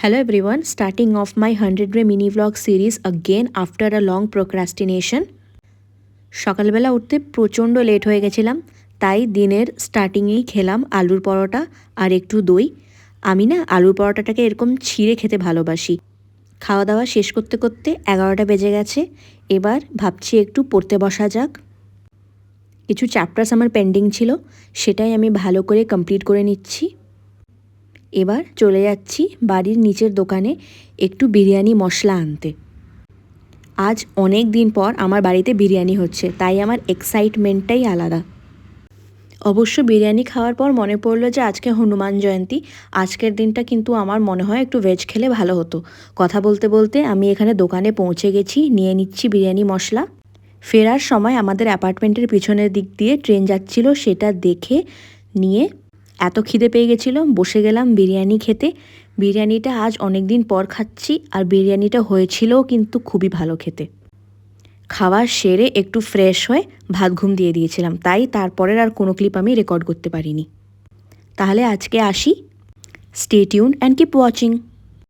Hello everyone, starting off my 100-way mini vlog series again after a long procrastination. সকালবেলা উঠতে প্রচণ্ড late হয়ে গেছিলাম, তাই দিনের স্টার্টিংয়েই খেলাম আলুর পরোটা আর একটু দই। আমি না আলুর পরোটাটাকে এরকম ছিঁড়ে খেতে ভালোবাসি। খাওয়া দাওয়া শেষ করতে করতে 11টা বেজে গেছে। এবার ভাবছি একটু পড়তে বসা যাক। কিছু চ্যাপ্টার্স আমার পেন্ডিং ছিল, সেটাই আমি ভালো করে কমপ্লিট করে নিচ্ছি। এবার চলে যাচ্ছি বাড়ির নিচের দোকানে একটু বিরিয়ানি মশলা আনতে। আজ অনেক দিন পর আমার বাড়িতে বিরিয়ানি হচ্ছে, তাই আমার এক্সাইটমেন্টটাই আলাদা। অবশ্য বিরিয়ানি খাওয়ার পর মনে পড়লো যে আজকে হনুমান জয়ন্তী। আজকের দিনটা কিন্তু আমার মনে হয় একটু ভেজ খেলে ভালো হতো। কথা বলতে বলতে আমি এখানে দোকানে পৌঁছে গেছি, নিয়ে নিচ্ছি বিরিয়ানি মশলা। ফেরার সময় আমাদের অ্যাপার্টমেন্টের পিছনের দিক দিয়ে ট্রেন যাচ্ছিল, সেটা দেখে নিয়ে এত খিদে পেয়ে গেছিলো, বসে গেলাম বিরিয়ানি খেতে। বিরিয়ানিটা আজ অনেক দিন পর খাচ্ছি, আর বিরিয়ানিটা হয়েছিলও কিন্তু খুবই ভালো খেতে। খাওয়া সেরে একটু ফ্রেশ হয়ে ভাত ঘুম দিয়ে দিয়েছিলাম, তাই তারপরের আর কোনো ক্লিপ আমি রেকর্ড করতে পারিনি। তাহলে আজকে আসি। Stay tuned and keep watching.